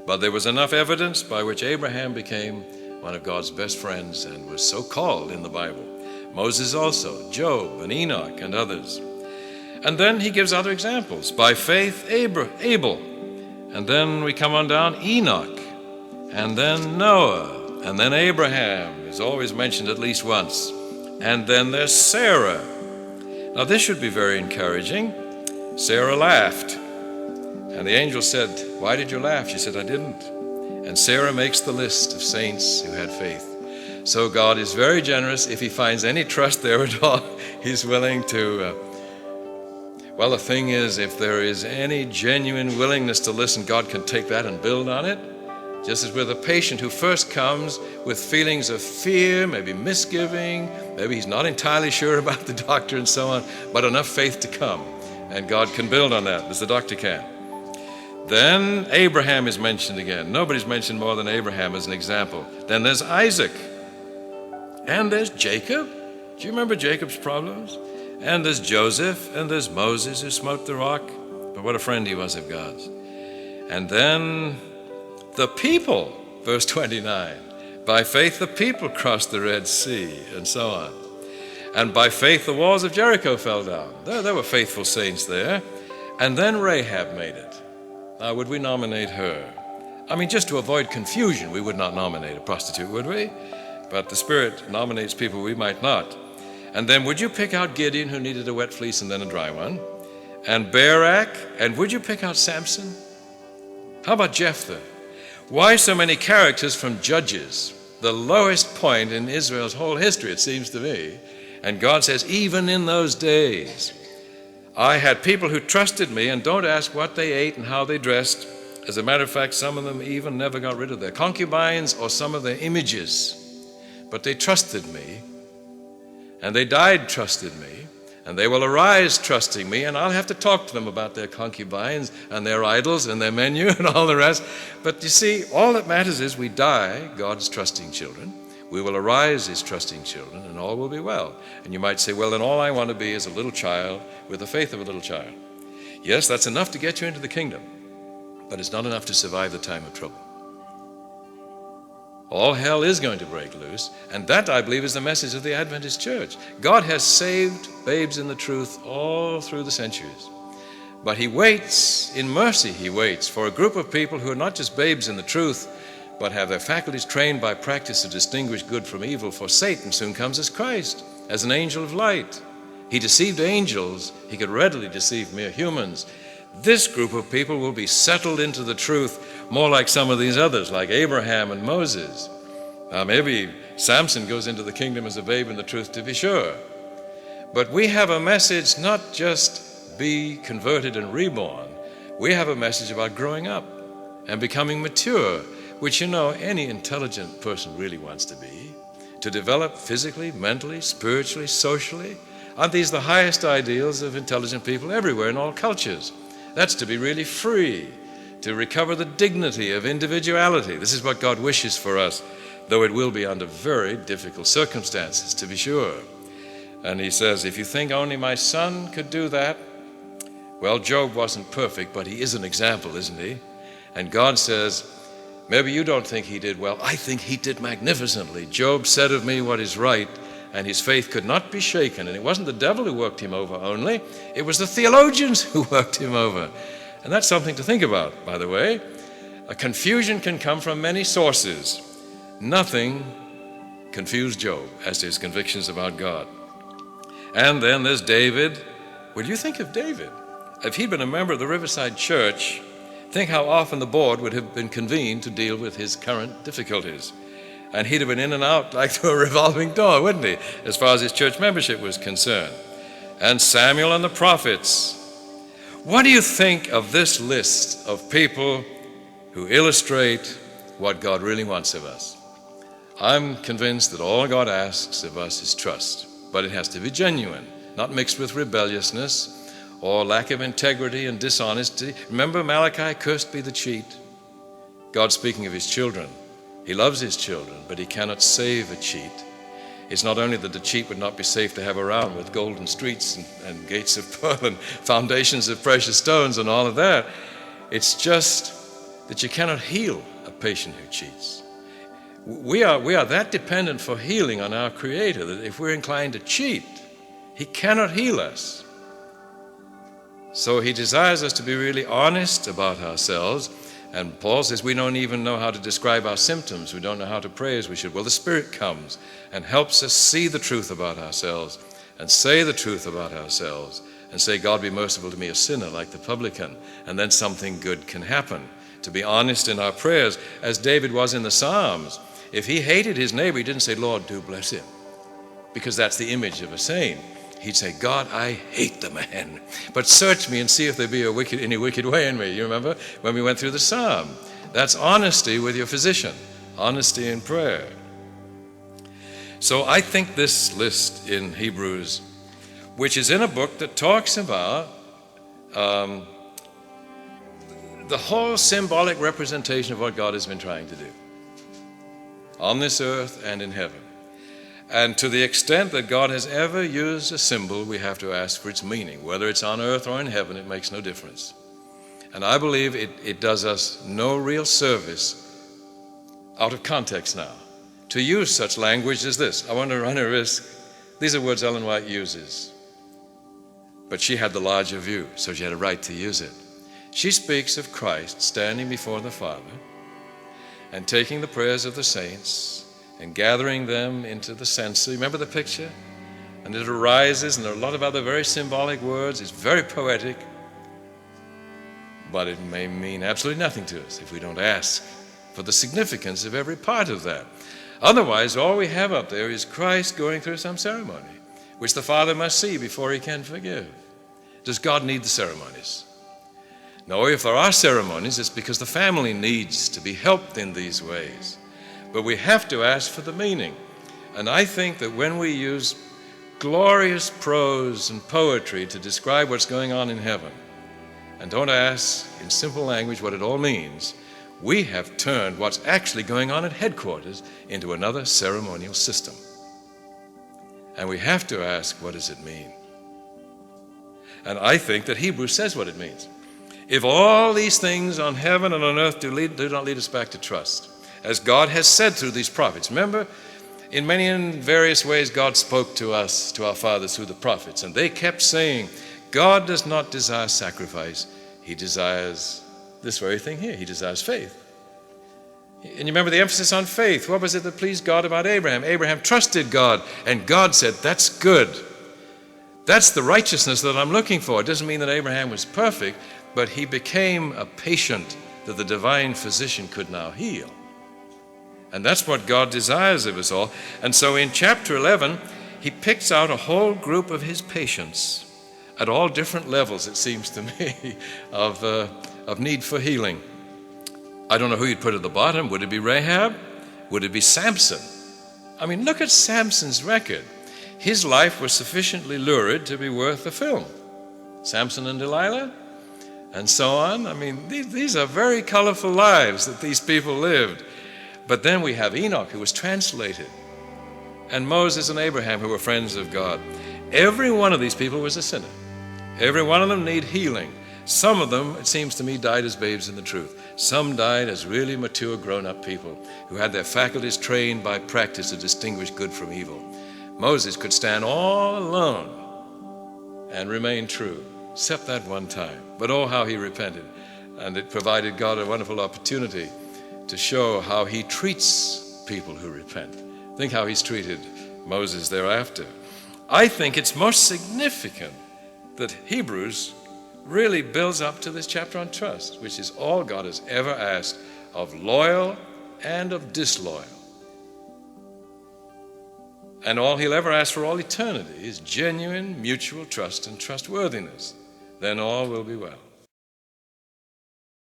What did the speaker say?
But there was enough evidence by which Abraham became one of God's best friends and was so called in the Bible. Moses also, Job and Enoch and others. And then he gives other examples. By faith, Abel. And then we come on down, Enoch. And then Noah. And then Abraham is always mentioned at least once. And then there's Sarah. Now this should be very encouraging. Sarah laughed. And the angel said, "Why did you laugh?" She said, "I didn't." And Sarah makes the list of saints who had faith. So God is very generous. If he finds any trust there at all, he's willing to... Well, the thing is, if there is any genuine willingness to listen, God can take that and build on it. Just as with a patient who first comes with feelings of fear, maybe misgiving, maybe he's not entirely sure about the doctor and so on, but enough faith to come. And God can build on that, as the doctor can. Then Abraham is mentioned again. Nobody's mentioned more than Abraham as an example. Then there's Isaac. And there's Jacob. Do you remember Jacob's problems? And there's Joseph, and there's Moses who smote the rock. But what a friend he was of God's. And then the people, verse 29. By faith the people crossed the Red Sea, and so on. And by faith the walls of Jericho fell down. There were faithful saints there. And then Rahab made it. Now, would we nominate her? I mean, just to avoid confusion, we would not nominate a prostitute, would we? But the Spirit nominates people we might not. And then would you pick out Gideon, who needed a wet fleece and then a dry one? And Barak? And would you pick out Samson? How about Jephthah? Why so many characters from Judges? The lowest point in Israel's whole history, it seems to me. And God says, even in those days, I had people who trusted me, and don't ask what they ate and how they dressed. As a matter of fact, some of them even never got rid of their concubines or some of their images. But they trusted me, and they died trusted me, and they will arise trusting me, and I'll have to talk to them about their concubines and their idols and their menu and all the rest. But you see, all that matters is we die, God's trusting children. We will arise as trusting children, and all will be well. And you might say, well, then all I want to be is a little child with the faith of a little child. Yes, that's enough to get you into the kingdom, but it's not enough to survive the time of trouble. All hell is going to break loose, and that, I believe, is the message of the Adventist church. God has saved babes in the truth all through the centuries. But he waits, in mercy he waits, for a group of people who are not just babes in the truth, but have their faculties trained by practice to distinguish good from evil, for Satan soon comes as Christ, as an angel of light. He deceived angels, he could readily deceive mere humans. This group of people will be settled into the truth, more like some of these others, like Abraham and Moses. Maybe Samson goes into the kingdom as a babe in the truth, to be sure. But we have a message, not just be converted and reborn. We have a message about growing up and becoming mature, which, you know, any intelligent person really wants to be, to develop physically, mentally, spiritually, socially. Aren't these the highest ideals of intelligent people everywhere in all cultures? That's to be really free, to recover the dignity of individuality. This is what God wishes for us, though it will be under very difficult circumstances, to be sure. And he says, if you think only my son could do that, well, Job wasn't perfect, but he is an example, isn't he? And God says, maybe you don't think he did well. I think he did magnificently. Job said of me what is right, and his faith could not be shaken. And it wasn't the devil who worked him over only. It was the theologians who worked him over. And that's something to think about, by the way. A confusion can come from many sources. Nothing confused Job as to his convictions about God. And then there's David. What do you think of David? If he'd been a member of the Riverside Church, think how often the board would have been convened to deal with his current difficulties. And he'd have been in and out like through a revolving door, wouldn't he, as far as his church membership was concerned. And Samuel and the prophets. What do you think of this list of people who illustrate what God really wants of us? I'm convinced that all God asks of us is trust, but it has to be genuine, not mixed with rebelliousness or lack of integrity and dishonesty. Remember Malachi, cursed be the cheat. God speaking of his children. He loves his children, but he cannot save a cheat. It's not only that the cheat would not be safe to have around with golden streets and gates of pearl and foundations of precious stones and all of that. It's just that you cannot heal a patient who cheats. We are that dependent for healing on our Creator that if we're inclined to cheat, He cannot heal us. So He desires us to be really honest about ourselves. And Paul says we don't even know how to describe our symptoms. We don't know how to pray as we should. Well, the Spirit comes and helps us see the truth about ourselves and say the truth about ourselves and say, God, be merciful to me, a sinner like the publican. And then something good can happen. To be honest in our prayers, as David was in the Psalms. If he hated his neighbor, he didn't say, Lord, do bless him, because that's the image of a saint. He'd say, God, I hate the man, but search me and see if there be any wicked way in me. You remember when we went through the Psalm? That's honesty with your physician, honesty in prayer. So I think this list in Hebrews, which is in a book that talks about the whole symbolic representation of what God has been trying to do on this earth and in heaven. And to the extent that God has ever used a symbol, we have to ask for its meaning. Whether it's on earth or in heaven, it makes no difference. And I believe it does us no real service out of context now to use such language as this. I want to run a risk. These are words Ellen White uses. But she had the larger view, so she had a right to use it. She speaks of Christ standing before the Father and taking the prayers of the saints and gathering them into the censer. Remember the picture? And it arises, and there are a lot of other very symbolic words. It's very poetic, but it may mean absolutely nothing to us if we don't ask for the significance of every part of that. Otherwise, all we have up there is Christ going through some ceremony, which the Father must see before He can forgive. Does God need the ceremonies? No, if there are ceremonies, it's because the family needs to be helped in these ways. But we have to ask for the meaning. And I think that when we use glorious prose and poetry to describe what's going on in heaven, and don't ask in simple language what it all means, we have turned what's actually going on at headquarters into another ceremonial system. And we have to ask, what does it mean? And I think that Hebrews says what it means. If all these things on heaven and on earth do not lead us back to trust, as God has said through these prophets. Remember, in many and various ways, God spoke to us, to our fathers, through the prophets, and they kept saying, God does not desire sacrifice. He desires this very thing here. He desires faith. And you remember the emphasis on faith. What was it that pleased God about Abraham? Abraham trusted God, and God said, that's good. That's the righteousness that I'm looking for. It doesn't mean that Abraham was perfect, but he became a patient that the divine physician could now heal. And that's what God desires of us all. And so in chapter 11, he picks out a whole group of his patients at all different levels, it seems to me, of need for healing. I don't know who you'd put at the bottom. Would it be Rahab? Would it be Samson? I mean, look at Samson's record. His life was sufficiently lurid to be worth a film. Samson and Delilah, and so on. I mean, these are very colorful lives that these people lived. But then we have Enoch, who was translated, and Moses and Abraham, who were friends of God. Every one of these people was a sinner. Every one of them need healing. Some of them, it seems to me, died as babes in the truth. Some died as really mature, grown-up people who had their faculties trained by practice to distinguish good from evil. Moses could stand all alone and remain true, except that one time. But oh, how he repented. And it provided God a wonderful opportunity to show how he treats people who repent. Think how he's treated Moses thereafter. I think it's most significant that Hebrews really builds up to this chapter on trust, which is all God has ever asked of loyal and of disloyal. And all he'll ever ask for all eternity is genuine mutual trust and trustworthiness. Then all will be well.